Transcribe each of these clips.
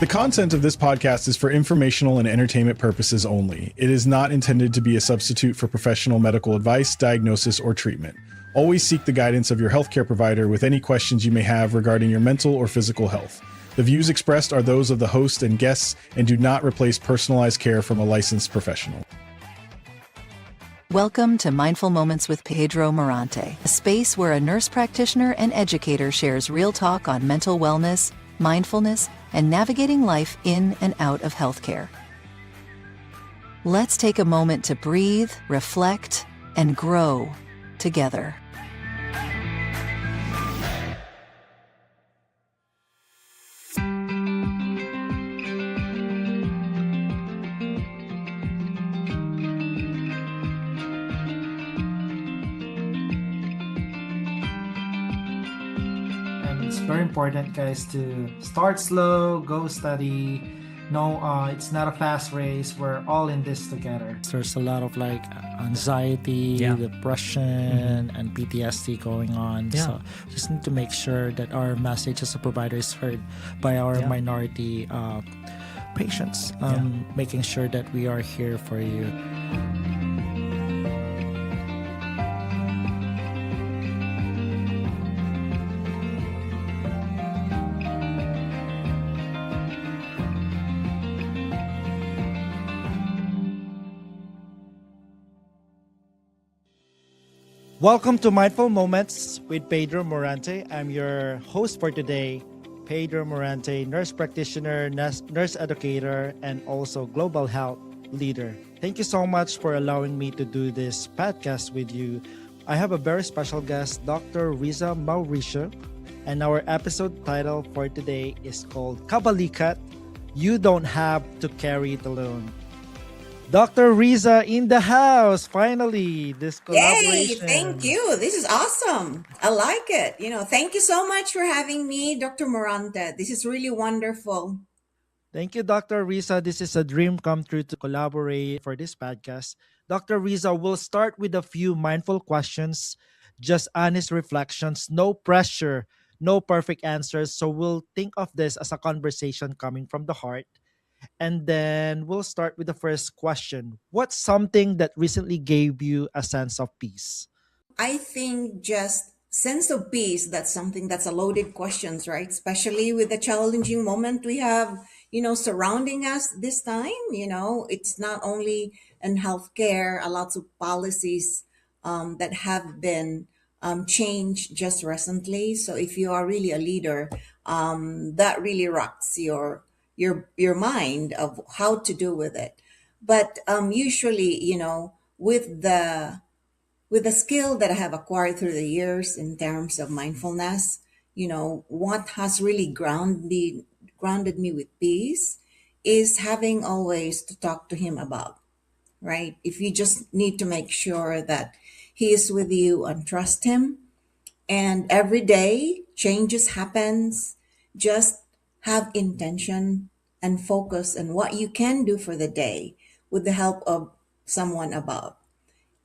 The content of this podcast is for informational and entertainment purposes only. It is not intended to be a substitute for professional medical advice, diagnosis, or treatment. Always seek the guidance of your healthcare provider with any questions you may have regarding your mental or physical health. The views expressed are those of the host and guests and do not replace personalized care from a licensed professional. Welcome to Mindful Moments with Pedro Morante, a space where a nurse practitioner and educator shares real talk on mental wellness, mindfulness, and navigating life in and out of healthcare. Let's take a moment to breathe, reflect, and grow together. It's very important, guys, to start slow, go steady. No, it's not a fast race. We're all in this together. There's a lot of anxiety, depression, and PTSD going on. So just need to make sure that our message as a provider is heard by our minority patients. Making sure that we are here for you. Welcome to Mindful Moments with Pedro Morante. I'm your host for today, Pedro Morante, nurse practitioner, nurse educator, and also global health leader. Thank you so much for allowing me to do this podcast with you. I have a very special guest, Dr. Riza Mauricio, and our episode title for today is called Kabalikat, You Don't Have to Carry It Alone. Dr. Riza in the house, finally, this collaboration. Yay, thank you. This is awesome. I like it. Thank you so much for having me, Dr. Morante. This is really wonderful. Thank you, Dr. Riza. This is a dream come true to collaborate for this podcast. Dr. Riza, we'll start with a few mindful questions, just honest reflections, no pressure, no perfect answers. So we'll think of this as a conversation coming from the heart. And then we'll start with the first question. What's something that recently gave you a sense of peace? I think just sense of peace, that's something that's a loaded questions, right? Especially with the challenging moment we have, surrounding us this time. It's not only in healthcare, a lots of policies that have been changed just recently. So if you are really a leader, that really rocks your mind of how to do with it. But usually, with the skill that I have acquired through the years in terms of mindfulness, what has really grounded me with peace is having always to talk to him about, right? If you just need to make sure that he is with you and trust him, and every day changes happens, just have intention and focus on what you can do for the day with the help of someone above.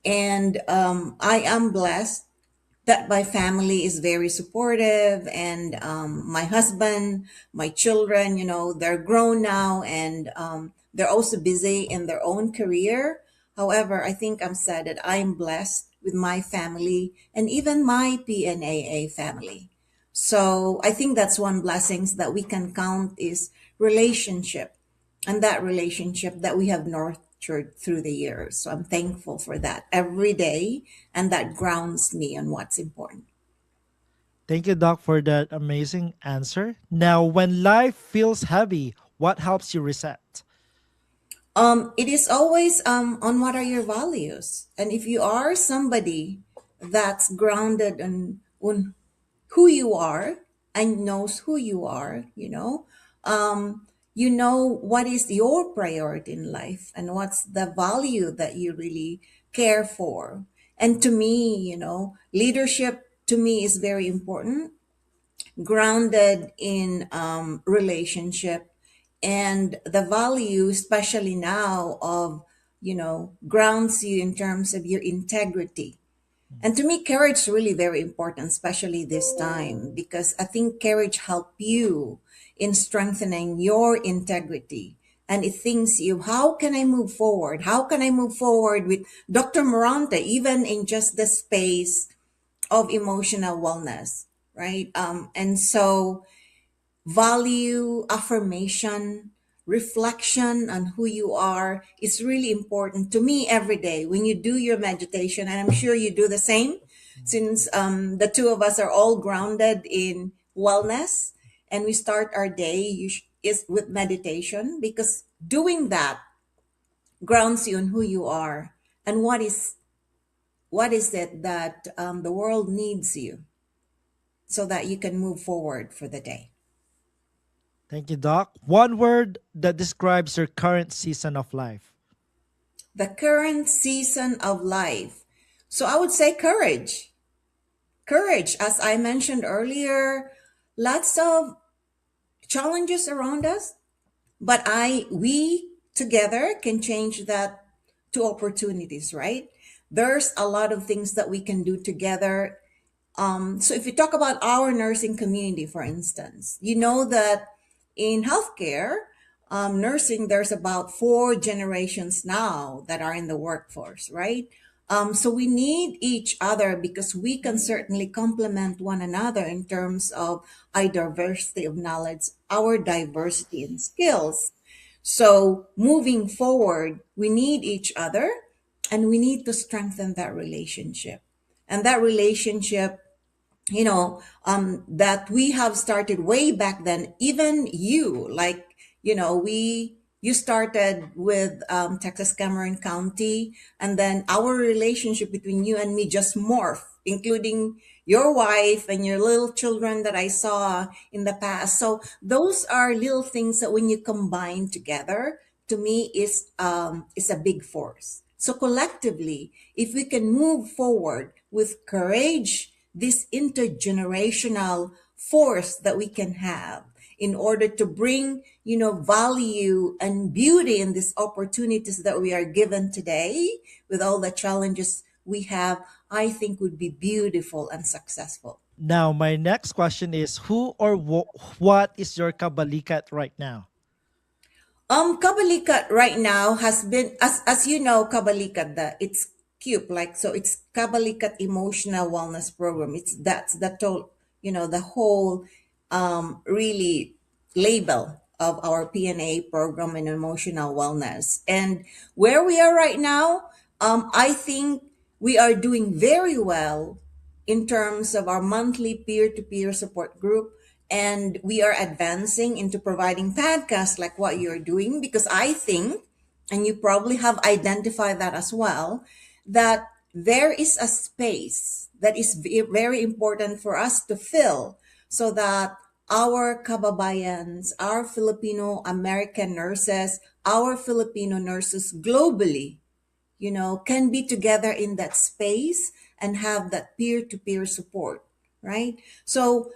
And I am blessed that my family is very supportive, and my husband, my children, they're grown now, and they're also busy in their own career. However, I think I'm sad that I'm blessed with my family and even my PNAA family. So I think that's one blessings that we can count is relationship, and that relationship that we have nurtured through the years. So I'm thankful for that every day, and that grounds me on what's important. Thank you, Doc, for that amazing answer. Now, when life feels heavy, what helps you reset? It is always on what are your values, and if you are somebody that's grounded on who you are and knows who you are, what is your priority in life and what's the value that you really care for. And to me, leadership to me is very important, grounded in relationship and the value, especially now of, grounds you in terms of your integrity. And to me, courage is really very important, especially this time, because I think courage help you in strengthening your integrity. And it thinks you, how can I move forward? How can I move forward with Dr. Morante, even in just the space of emotional wellness, right? And so value, affirmation, reflection on who you are is really important to me every day when you do your meditation. And I'm sure you do the same, since the two of us are all grounded in wellness, and we start our day is with meditation, because doing that grounds you in who you are and what is it that the world needs you, so that you can move forward for the day. Thank you, Doc. One word that describes your current season of life. The current season of life. So I would say courage. Courage, as I mentioned earlier, lots of challenges around us, but we together can change that to opportunities, right? There's a lot of things that we can do together. So if you talk about our nursing community, for instance, you know that in healthcare, nursing, there's about 4 generations now that are in the workforce, right? So we need each other, because we can certainly complement one another in terms of our diversity of knowledge, our diversity in skills. So moving forward, we need each other, and we need to strengthen that relationship. And that relationship, that we have started way back then, even you, like, you started with Texas Cameron County, and then our relationship between you and me just morphed, including your wife and your little children that I saw in the past. So those are little things that when you combine together, to me is a big force. So collectively, if we can move forward with courage, this intergenerational force that we can have in order to bring, value and beauty in these opportunities that we are given today, with all the challenges we have, I think would be beautiful and successful. Now, my next question is who or what is your Kabalikat right now? Kabalikat right now has been, as you know, Kabalikat, it's KEWP, like, so it's Kabalikat Emotional Wellness Program. That's the total, the whole really label of our PNAA program in emotional wellness. And where we are right now, I think we are doing very well in terms of our monthly peer-to-peer support group, and we are advancing into providing podcasts like what you're doing, because I think, and you probably have identified that as well, that there is a space that is very important for us to fill, so that our kababayans, our Filipino American nurses, our Filipino nurses globally, can be together in that space and have that peer-to-peer support, right? So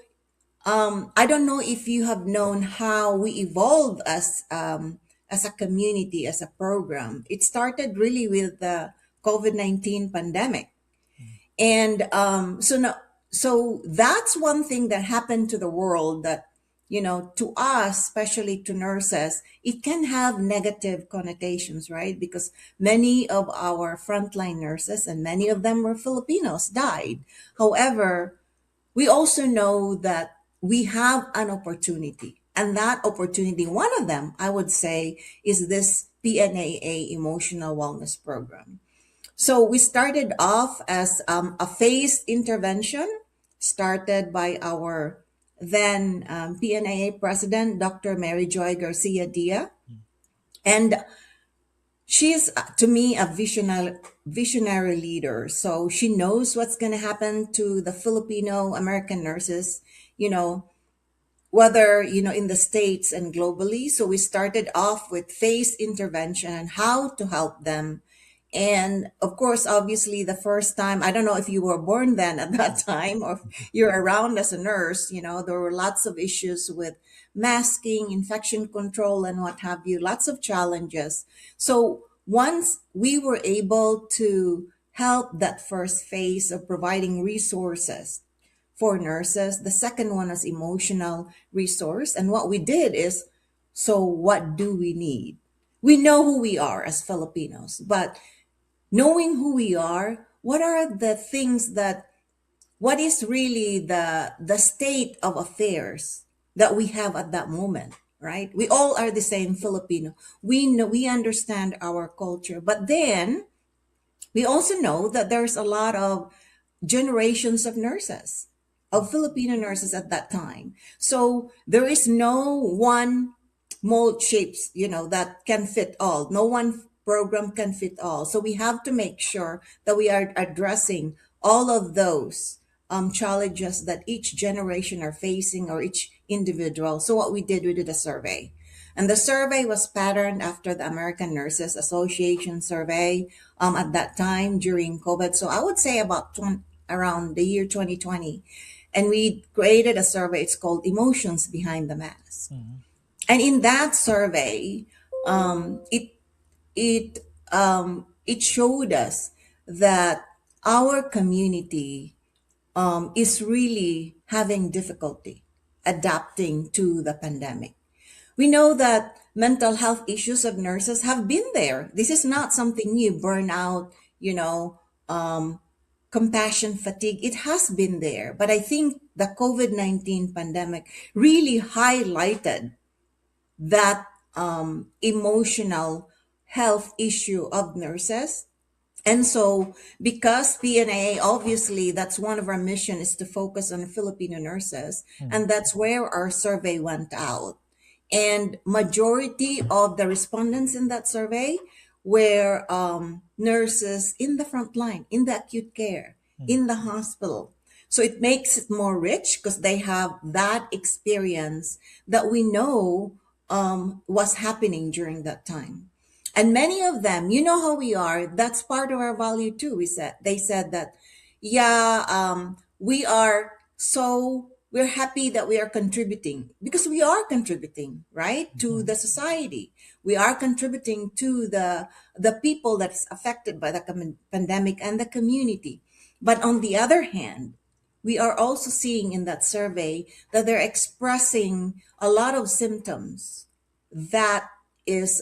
I don't know if you have known how we evolved as a community, as a program. It started really with the COVID-19 pandemic. And so that's one thing that happened to the world that, to us, especially to nurses, it can have negative connotations, right? Because many of our frontline nurses, and many of them were Filipinos, died. However, we also know that we have an opportunity. And that opportunity, one of them, I would say, is this PNAA Emotional Wellness Program. So we started off as a phased intervention, started by our then PNAA president, Dr. Mary Joy Garcia Dia. And she's, to me, a visionary leader. So she knows what's going to happen to the Filipino American nurses, whether, in the States and globally. So we started off with phased intervention and how to help them. And of course, obviously, the first time, I don't know if you were born then at that time, or you're around as a nurse, there were lots of issues with masking, infection control, and what have you, lots of challenges. So once we were able to help that first phase of providing resources for nurses. The second one was emotional resource. And what we did is, so what do we need? We know who we are as Filipinos, but knowing who we are, what are the things that, what is really the state of affairs that we have at that moment, right? We all are the same Filipino. We know, we understand our culture, but then we also know that there's a lot of generations of nurses, of Filipino nurses at that time. So there is no one mold shapes, that can fit all. No one program can fit all. So we have to make sure that we are addressing all of those challenges that each generation are facing, or each individual. So what we did a survey. And the survey was patterned after the American Nurses Association survey at that time during COVID. So I would say about around the year 2020. And we created a survey. It's called Emotions Behind the Mask. And in that survey, it showed us that our community is really having difficulty adapting to the pandemic. We know that mental health issues of nurses have been there. This is not something new. Burnout, compassion fatigue, it has been there. But I think the COVID-19 pandemic really highlighted that emotional health issue of nurses. And so, because PNAA, obviously, that's one of our mission, is to focus on Filipino nurses. And that's where our survey went out. And majority of the respondents in that survey were nurses in the front line, in the acute care, in the hospital. So it makes it more rich because they have that experience that we know was happening during that time. And many of them, you know how we are, that's part of our value too. They said that, we're happy that we are contributing, because we are contributing, right, to the society. We are contributing to the people that is affected by the pandemic and the community. But on the other hand, we are also seeing in that survey that they're expressing a lot of symptoms that is,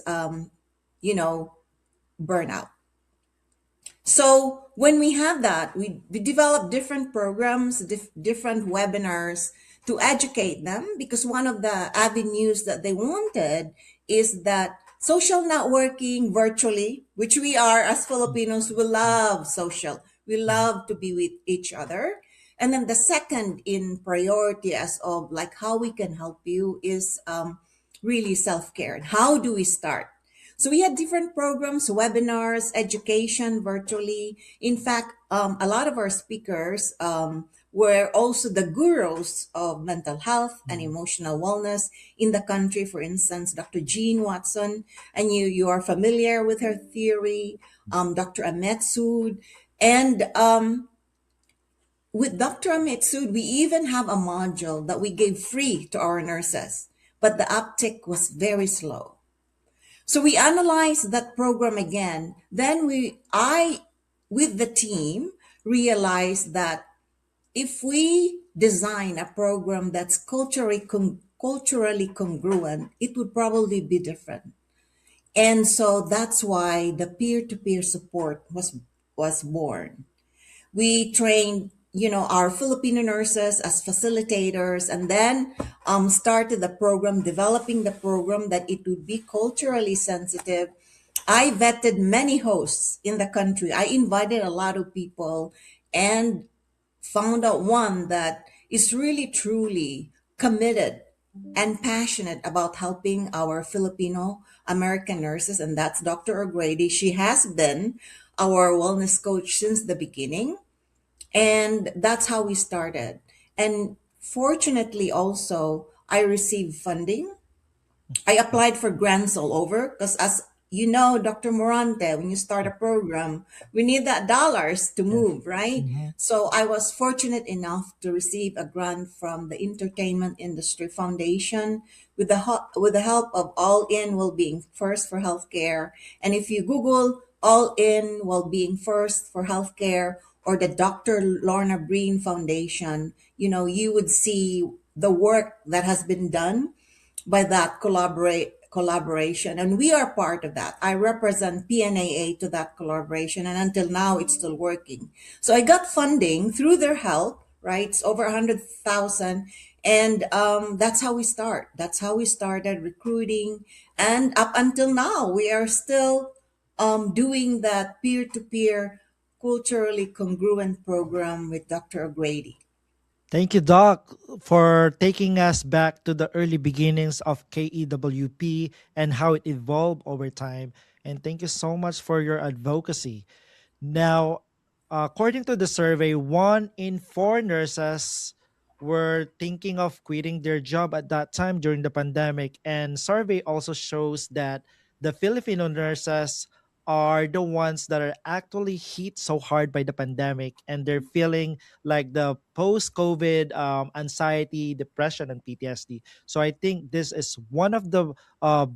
burnout. So when we have that, we develop different programs, different webinars to educate them, because one of the avenues that they wanted is that social networking virtually, which we are as Filipinos, we love social. We love to be with each other. And then the second in priority as of like how we can help you is really self-care. And how do we start? So we had different programs, webinars, education virtually. In fact, a lot of our speakers were also the gurus of mental health and emotional wellness in the country. For instance, Dr. Jean Watson, and you are familiar with her theory, Dr. Ahmet Sood. And with Dr. Ahmet Sood, we even have a module that we gave free to our nurses, but the uptick was very slow. So we analyzed that program again. Then I, with the team, realized that if we design a program that's culturally congruent, it would probably be different. And so that's why the peer-to-peer support was born. We trained, our Filipino nurses as facilitators, and then started the program, developing the program that it would be culturally sensitive. I vetted many hosts in the country. I invited a lot of people and found out one that is really, truly committed and passionate about helping our Filipino American nurses, and that's Dr. O'Grady. She has been our wellness coach since the beginning. And that's how we started. And fortunately also, I received funding. I applied for grants all over because, as you know, Dr. Morante, when you start a program, we need that dollars to move, right? So I was fortunate enough to receive a grant from the Entertainment Industry Foundation with the help of All In Wellbeing First for Healthcare. And if you Google All In Wellbeing First for Healthcare or the Dr. Lorna Breen Foundation, you would see the work that has been done by that collaboration, and we are part of that. I represent PNAA to that collaboration, and until now it's still working. So I got funding through their help, right? It's over 100,000, and that's how we start. That's how we started recruiting, and up until now we are still doing that peer-to-peer culturally congruent program with Dr. O'Grady. Thank you, Doc, for taking us back to the early beginnings of KEWP and how it evolved over time. And thank you so much for your advocacy. Now, according to the survey, 1 in 4 nurses were thinking of quitting their job at that time during the pandemic. And survey also shows that the Filipino nurses are the ones that are actually hit so hard by the pandemic, and they're feeling like the post-COVID anxiety, depression, and PTSD. So I think this is one of the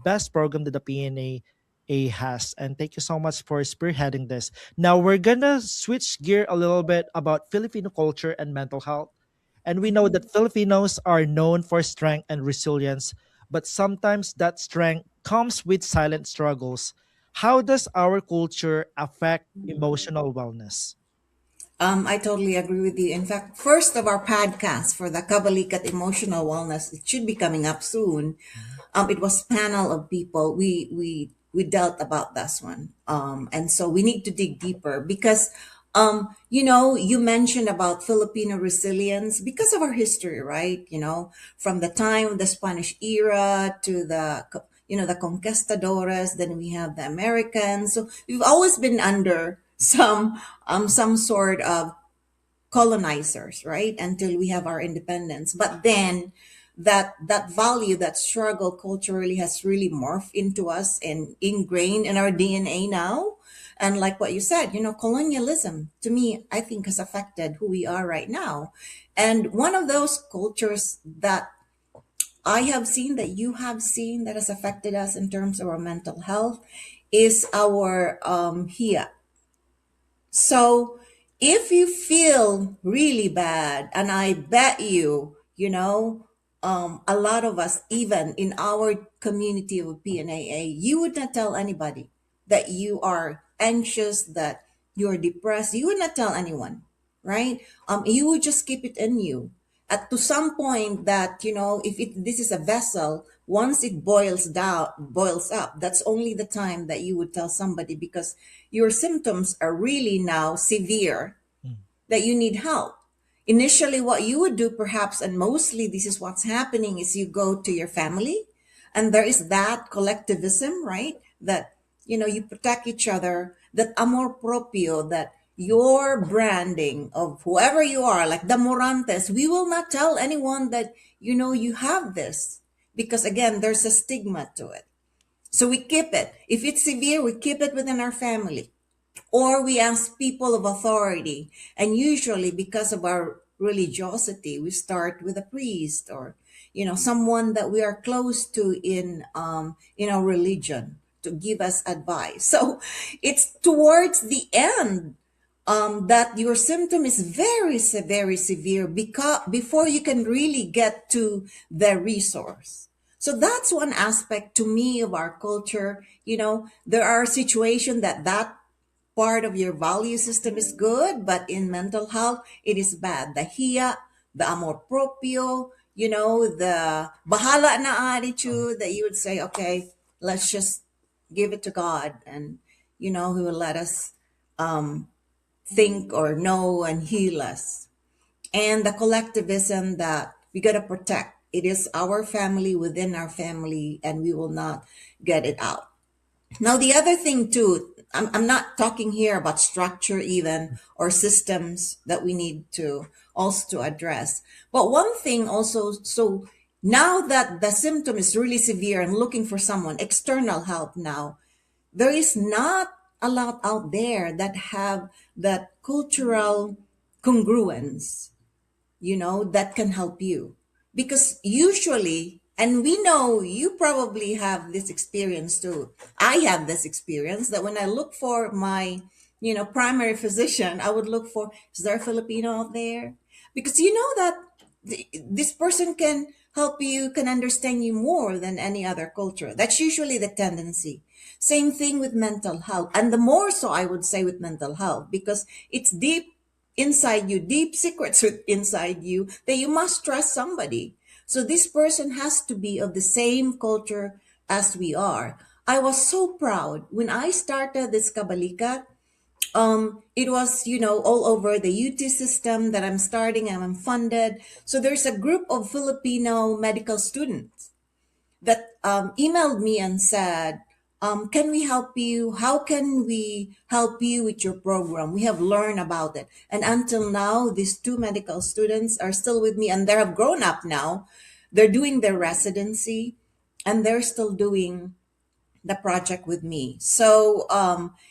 best program that the PNAA has. And thank you so much for spearheading this. Now we're gonna switch gear a little bit about Filipino culture and mental health. And we know that Filipinos are known for strength and resilience, but sometimes that strength comes with silent struggles. How does our culture affect emotional wellness? I totally agree with you. In fact, first of our podcasts for the Kabalikat Emotional Wellness, it should be coming up soon. It was panel of people. We dealt about this one, and so we need to dig deeper because, you mentioned about Filipino resilience because of our history, right? From the time of the Spanish era to the conquistadores, then we have the Americans. So we've always been under some sort of colonizers, right? Until we have our independence. But then that value, that struggle culturally has really morphed into us and ingrained in our DNA now. And like what you said, colonialism to me, I think has affected who we are right now. And one of those cultures that I have seen, that you have seen, that has affected us in terms of our mental health is our HIA. So if you feel really bad, and I bet a lot of us, even in our community of PNAA, you would not tell anybody that you are anxious, that you're depressed. You would not tell anyone, right? You would just keep it in you. At to some point that, if this is a vessel, once it boils up, that's only the time that you would tell somebody, because your symptoms are really now severe, that you need help. Initially, what you would do perhaps, and mostly this is what's happening, is you go to your family, and there is that collectivism, right? That, you protect each other, that amor propio, that your branding of whoever you are, like the Morantes, we will not tell anyone that, you have this, because again, there's a stigma to it. So we keep it. If it's severe, we keep it within our family. Or we ask people of authority. And usually because of our religiosity, we start with a priest or, someone that we are close to in our religion to give us advice. So it's towards the end that your symptom is very, very severe before you can really get to the resource. So that's one aspect to me of our culture. There are situations that part of your value system is good, but in mental health, it is bad. The hiya, the amor propio, the bahala na attitude that you would say, okay, let's just give it to God, and, He will let us think or know and heal us. And the collectivism that we got to protect. It is our family within our family, and we will not get it out. Now, the other thing too, I'm not talking here about structure even or systems that we need to also to address. But one thing also, so now that the symptom is really severe and looking for someone, external help now, there is not a lot out there that have that cultural congruence, that can help you. Because usually, and we know you probably have this experience too. I have this experience that when I look for my, primary physician, I would look for, is there a Filipino out there? Because you know that this person can help you, can understand you more than any other culture. That's usually the tendency. Same thing with mental health, and the more so I would say with mental health, because it's deep inside you, deep secrets inside you, that you must trust somebody. So this person has to be of the same culture as we are. I was so proud when I started this Kabalikat. It was, all over the UT system that I'm starting and I'm funded. So there's a group of Filipino medical students that emailed me and said, can we help you? How can we help you with your program? We have learned about it. And until now, these two medical students are still with me, and they have grown up now. They're doing their residency, and they're still doing the project with me. So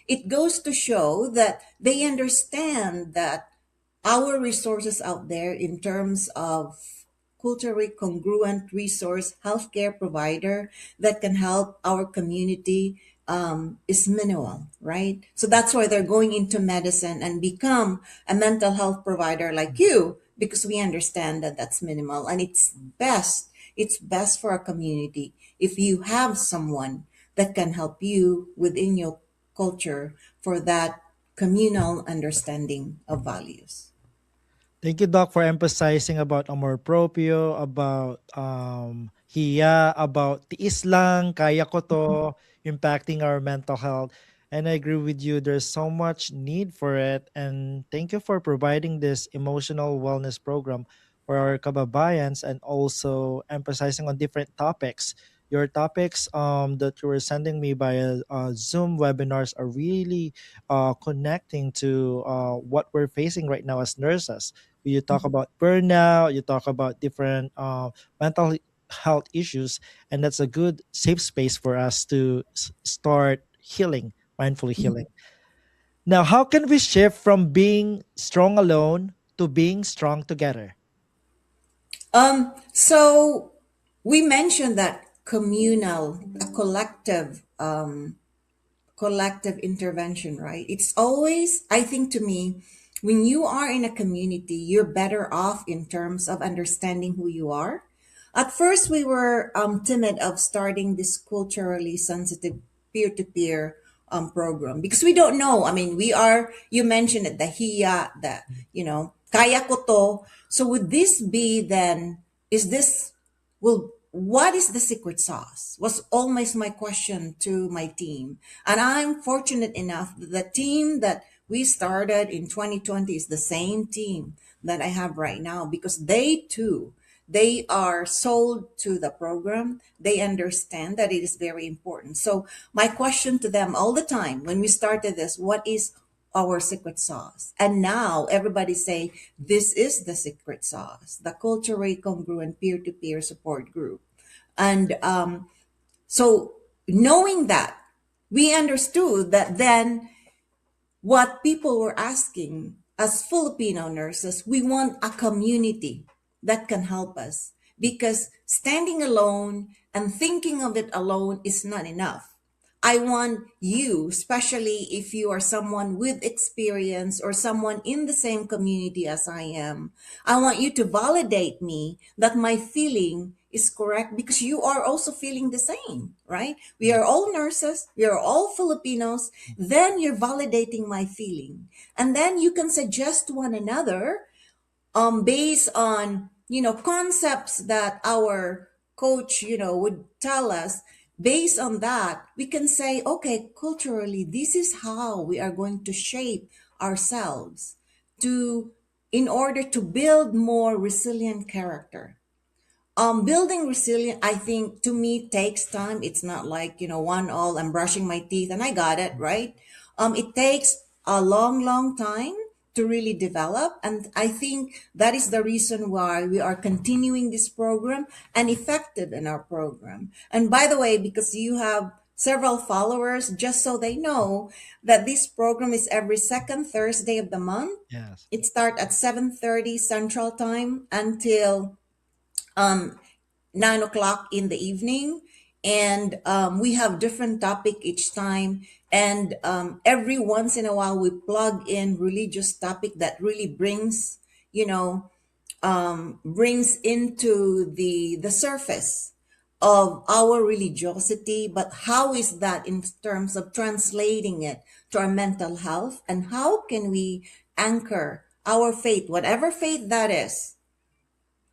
it goes to show that they understand that our resources out there in terms of culturally congruent resource healthcare provider that can help our community is minimal, right? So that's why they're going into medicine and become a mental health provider like you, because we understand that that's minimal, and it's best for our community if you have someone that can help you within your culture for that communal understanding of values. Thank you, Doc, for emphasizing about amor proprio, about hiya, about tiis lang, kaya ko to, impacting our mental health. And I agree with you. There's so much need for it. And thank you for providing this emotional wellness program for our kababayans, and also emphasizing on different topics. Your topics that you were sending me via Zoom webinars are really connecting to what we're facing right now as nurses. You talk about burnout, you talk about different mental health issues, and that's a good safe space for us to start healing, mindfully healing. Now, how can we shift from being strong alone to being strong together? So we mentioned that communal, a collective intervention, right? It's always, I think, to me, when you are in a community, you're better off in terms of understanding who you are. At first, we were timid of starting this culturally sensitive peer-to-peer program because we don't know. I mean, you mentioned it, the hiya, kaya ko to. So would this be then, is this, well, what is the secret sauce? Was always my question to my team. And I'm fortunate enough that the team that we started in 2020 is the same team that I have right now, because they too, they are sold to the program. They understand that it is very important. So my question to them all the time when we started this, what is our secret sauce? And now everybody say, this is the secret sauce, the culturally congruent peer-to-peer support group. And so knowing that, we understood that then what people were asking as Filipino nurses, we want a community that can help us, because standing alone and thinking of it alone is not enough. I want you, especially if you are someone with experience or someone in the same community as I am, I want you to validate me that my feeling is correct, because you are also feeling the same, right? We are all nurses, we are all Filipinos. Then you're validating my feeling. And then you can suggest to one another based on concepts that our coach would tell us. Based on that, we can say, okay, culturally, this is how we are going to shape ourselves to in order to build more resilient character. Building resilient, I think, to me, takes time. It's not like, one all, I'm brushing my teeth and I got it, right? It takes a long, long time to really develop. And I think that is the reason why we are continuing this program and effective in our program. And by the way, because you have several followers, just so they know that this program is every second Thursday of the month. Yes. It starts at 7:30 Central Time until um, 9 o'clock in the evening. And we have different topic each time. And every once in a while, we plug in religious topic that really brings, you know, brings into the surface of our religiosity, but how is that in terms of translating it to our mental health, and how can we anchor our faith, whatever faith that is,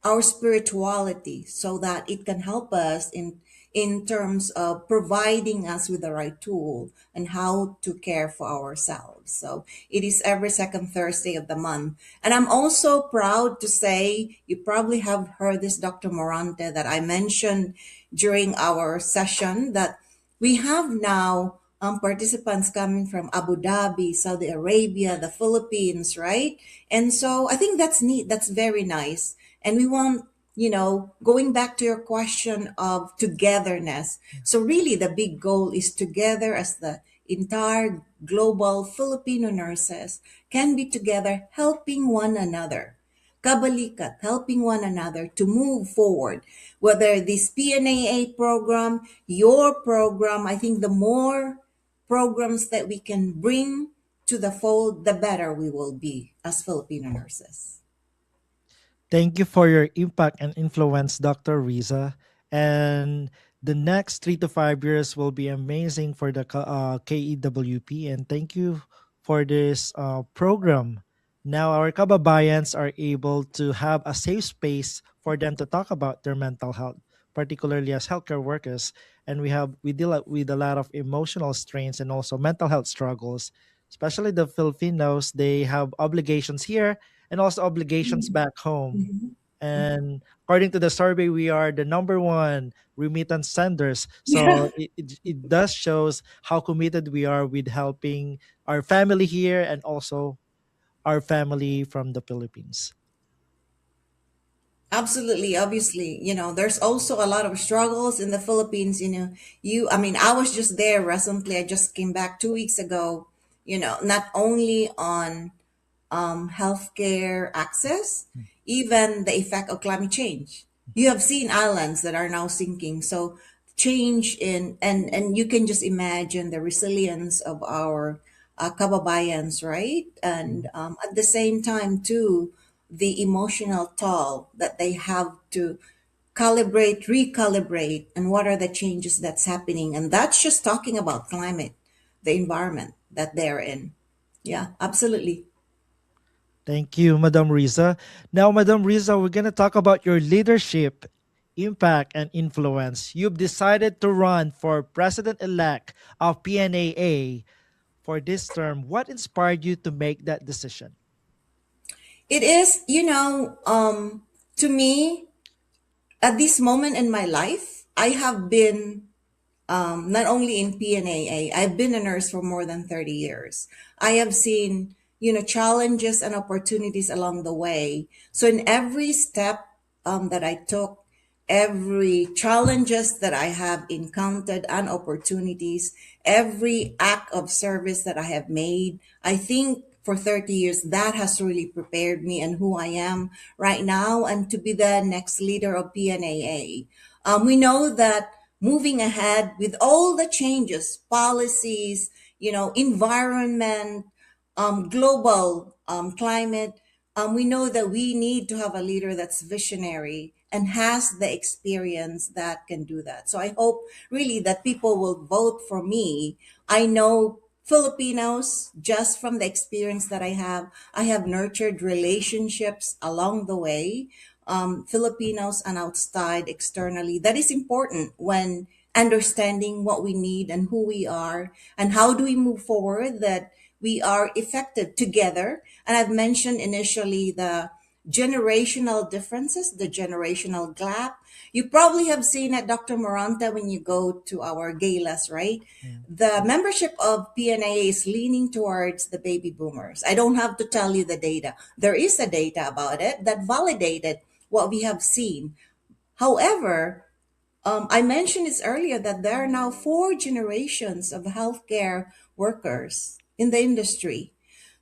our spirituality, so that it can help us in terms of providing us with the right tool and how to care for ourselves. So it is every second Thursday of the month. And I'm also proud to say, you probably have heard this, Dr. Morante, that I mentioned during our session, that we have now participants coming from Abu Dhabi, Saudi Arabia, the Philippines, right? And so I think that's neat. That's very nice. And we want, going back to your question of togetherness. So really the big goal is together as the entire global Filipino nurses can be together helping one another. Kabalikat, helping one another to move forward. Whether this PNAA program, your program, I think the more programs that we can bring to the fold, the better we will be as Filipino nurses. Thank you for your impact and influence, Dr. Riza. And the next 3 to 5 years will be amazing for the KEWP. And thank you for this program. Now, our kababayans are able to have a safe space for them to talk about their mental health, particularly as healthcare workers. And we deal with a lot of emotional strains and also mental health struggles. Especially the Filipinos, they have obligations here and also obligations back home. Mhm. And according to the survey, we are the number one remittance senders. Yeah, So it does shows how committed we are with helping our family here and also our family from the Philippines. absolutely. Obviously, there's also a lot of struggles in the Philippines. I mean, I was just there recently. I just came back 2 weeks ago, not only on healthcare access, even the effect of climate change. You have seen islands that are now sinking. So change and you can just imagine the resilience of our kababayans, right? And at the same time, too, the emotional toll that they have to calibrate, recalibrate, and what are the changes that's happening. And that's just talking about climate, the environment that they're in. Yeah, absolutely. Thank you, Madam Riza. Now, Madam Riza, we're going to talk about your leadership, impact, and influence. You've decided to run for president elect of PNAA for this term. What inspired you to make that decision? It is, to me, at this moment in my life, I have been not only in PNAA, I've been a nurse for more than 30 years. I have seen, challenges and opportunities along the way. So in every step that I took, every challenges that I have encountered and opportunities, every act of service that I have made, I think for 30 years, that has really prepared me and who I am right now and to be the next leader of PNAA. We know that moving ahead with all the changes, policies, environment, global climate, we know that we need to have a leader that's visionary and has the experience that can do that. So I hope really that people will vote for me. I know Filipinos, just from the experience that I have nurtured relationships along the way, Filipinos and outside externally. That is important when understanding what we need and who we are and how do we move forward that we are effective together. And I've mentioned initially the generational differences, the generational gap. You probably have seen at Dr. Moranta when you go to our galas, right? Yeah. The membership of PNA is leaning towards the baby boomers. I don't have to tell you the data. There is a data about it that validated what we have seen. However, I mentioned this earlier that there are now 4 generations of healthcare workers in the industry.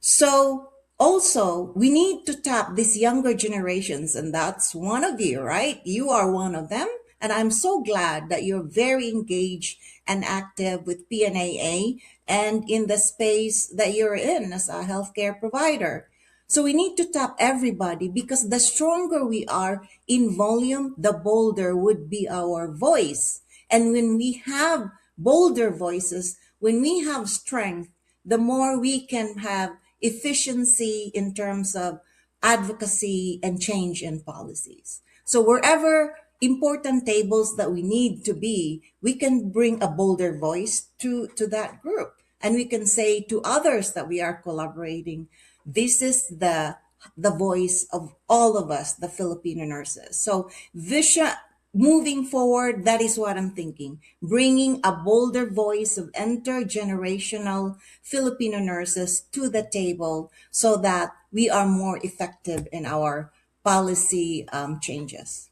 So also we need to tap these younger generations, and that's one of you, right? You are one of them. And I'm so glad that you're very engaged and active with PNAA and in the space that you're in as a healthcare provider. So we need to tap everybody because the stronger we are in volume, the bolder would be our voice. And when we have bolder voices, when we have strength, the more we can have efficiency in terms of advocacy and change in policies. So wherever important tables that we need to be, we can bring a bolder voice to that group. And we can say to others that we are collaborating, this is the voice of all of us, the Filipino nurses. So vision moving forward, that is what I'm thinking. Bringing a bolder voice of intergenerational Filipino nurses to the table so that we are more effective in our policy changes.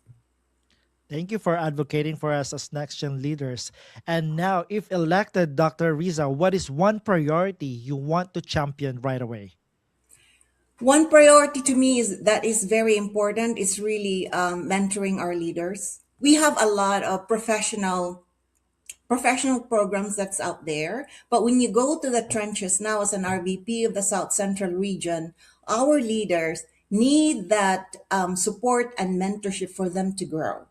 Thank you for advocating for us as next gen leaders. And now, if elected, Dr. Riza, what is one priority you want to champion right away? One priority to me is that is very important is really mentoring our leaders. We have a lot of professional programs that's out there. But when you go to the trenches now as an RVP of the South Central region, our leaders need that support and mentorship for them to grow.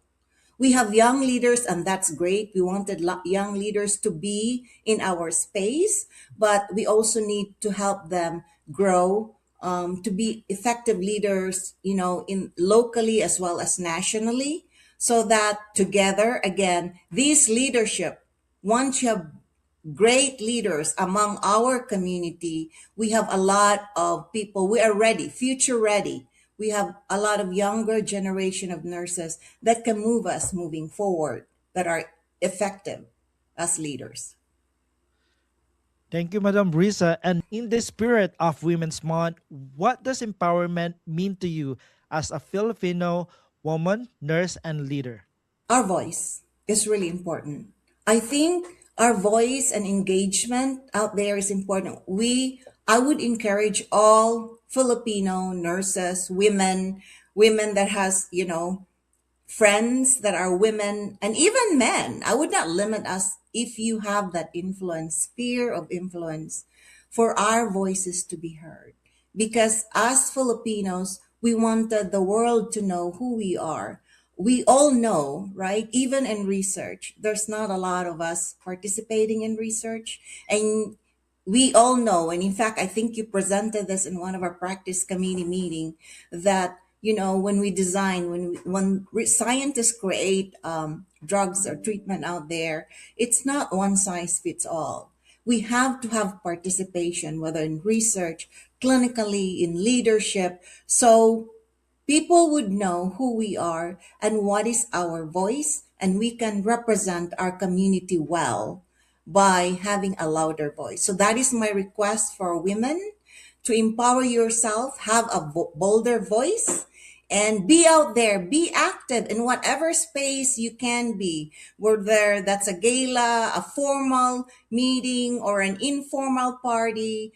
We have young leaders, and that's great. We wanted young leaders to be in our space, but we also need to help them grow to be effective leaders, in locally as well as nationally, so that together, again, this leadership, once you have great leaders among our community, we have a lot of people. We are ready, future ready. We have a lot of younger generation of nurses that can move us moving forward, that are effective as leaders. Thank you, Madam Brisa. And in the spirit of Women's Month, what does empowerment mean to you as a Filipino woman, nurse, and leader? Our voice is really important. I think our voice and engagement out there is important. I would encourage all Filipino nurses, women that has, friends that are women and even men. I would not limit us if you have that influence, sphere of influence, for our voices to be heard. Because as Filipinos, we wanted the world to know who we are. We all know, right? Even in research, there's not a lot of us participating in research. And we all know, and in fact, I think you presented this in one of our practice committee meeting, that when we design, scientists create drugs or treatment out there, it's not one size fits all. We have to have participation, whether in research, clinically, in leadership, so people would know who we are and what is our voice, and we can represent our community well by having a louder voice. So that is my request for women, to empower yourself, have a bolder voice, and be out there, be active in whatever space you can be, whether that's a gala, a formal meeting, or an informal party.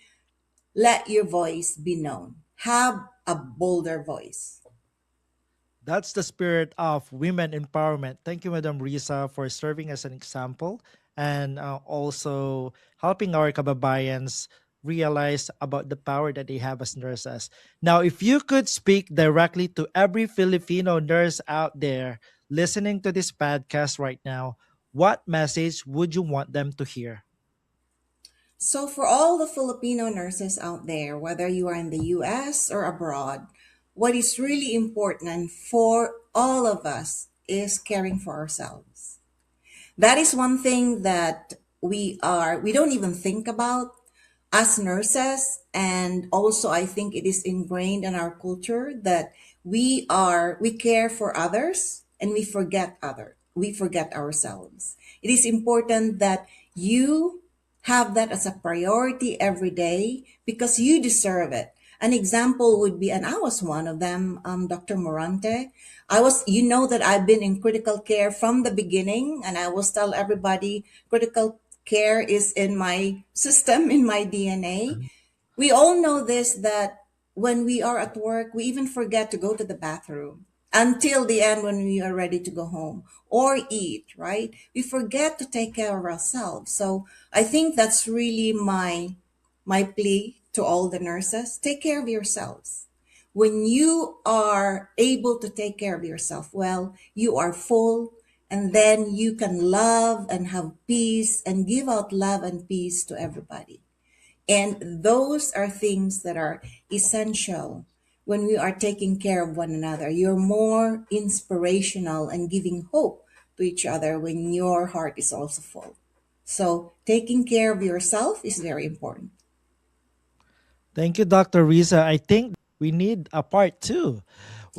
Let your voice be known. Have a bolder voice. That's the spirit of women empowerment. Thank you, Madam Risa, for serving as an example and also helping our kababayans realize about the power that they have as nurses. Now, if you could speak directly to every Filipino nurse out there listening to this podcast right now, what message would you want them to hear? So, for all the Filipino nurses out there, whether you are in the US or abroad, what is really important for all of us is caring for ourselves. That is one thing that we don't even think about as nurses. And also, I think it is ingrained in our culture that we care for others and we forget ourselves. It is important that you have that as a priority every day because you deserve it. An example would be, and I was one of them, Dr. Morante. That I've been in critical care from the beginning, and I will tell everybody critical care is in my system, in my DNA. We all know this, that when we are at work, we even forget to go to the bathroom until the end when we are ready to go home or eat, right? We forget to take care of ourselves. So I think that's really my plea to all the nurses, take care of yourselves. When you are able to take care of yourself well, you are full, and then you can love and have peace and give out love and peace to everybody. And those are things that are essential when we are taking care of one another. You're more inspirational and giving hope to each other when your heart is also full. So, taking care of yourself is very important. Thank you, Dr. Riza. I think we need a part two.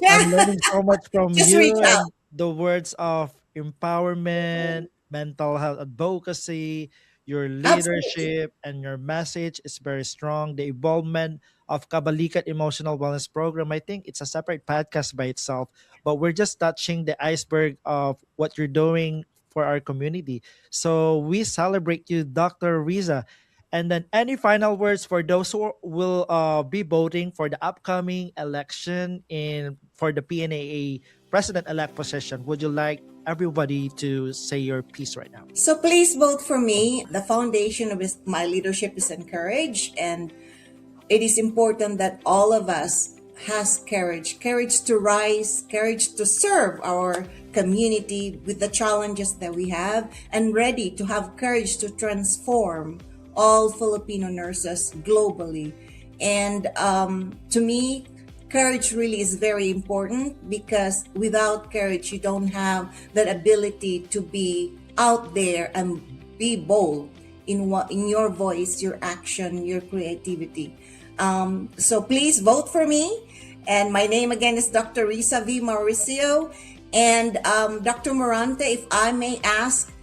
I'm learning so much from Just you reach out. and the words of empowerment, mental health advocacy, your Absolutely. leadership, and your message is very strong. The involvement of Kabalikat Emotional Wellness Program, I think it's a separate podcast by itself, but we're just touching the iceberg of what you're doing for our community. So we celebrate you, Dr. Riza. And then, any final words for those who will be voting for the upcoming election in for the PNAA president-elect position? Would you like everybody to say your piece right now? So please vote for me. The foundation of my leadership is encouraged, and it is important that all of us has courage to rise, courage to serve our community with the challenges that we have, and ready to have courage to transform all Filipino nurses globally. And to me, courage really is very important, because without courage, you don't have that ability to be out there and be bold in your voice, your action, your creativity. So please vote for me. And my name again is Dr. Riza Mauricio. And Dr. Morante, if I may ask,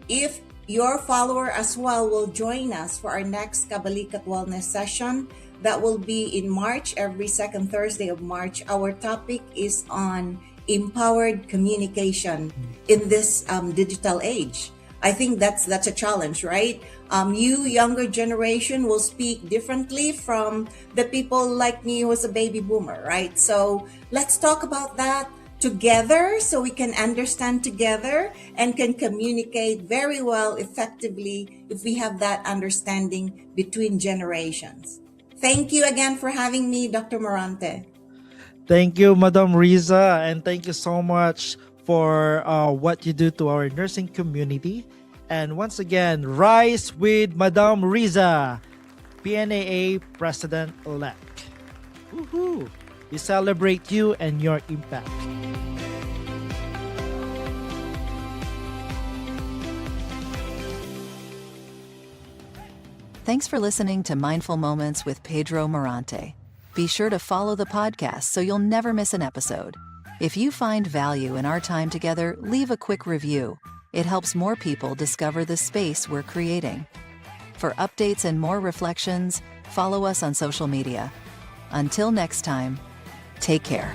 if your follower as well will join us for our next Kabalikat Wellness session, that will be in March, every second Thursday of March. Our topic is on empowered communication in this digital age. I think that's a challenge, right? You younger generation will speak differently from the people like me who was a baby boomer, right? So let's talk about that together so we can understand together and can communicate very well effectively if we have that understanding between generations. Thank you again for having me, Dr. Morante. Thank you, Madam Riza, and thank you so much for what you do to our nursing community. And once again, rise with Madam Riza, PNAA President-elect. Woohoo! We celebrate you and your impact. Thanks for listening to Mindful Moments with Pedro Morante. Be sure to follow the podcast so you'll never miss an episode. If you find value in our time together, leave a quick review. It helps more people discover the space we're creating. For updates and more reflections, follow us on social media. Until next time, take care.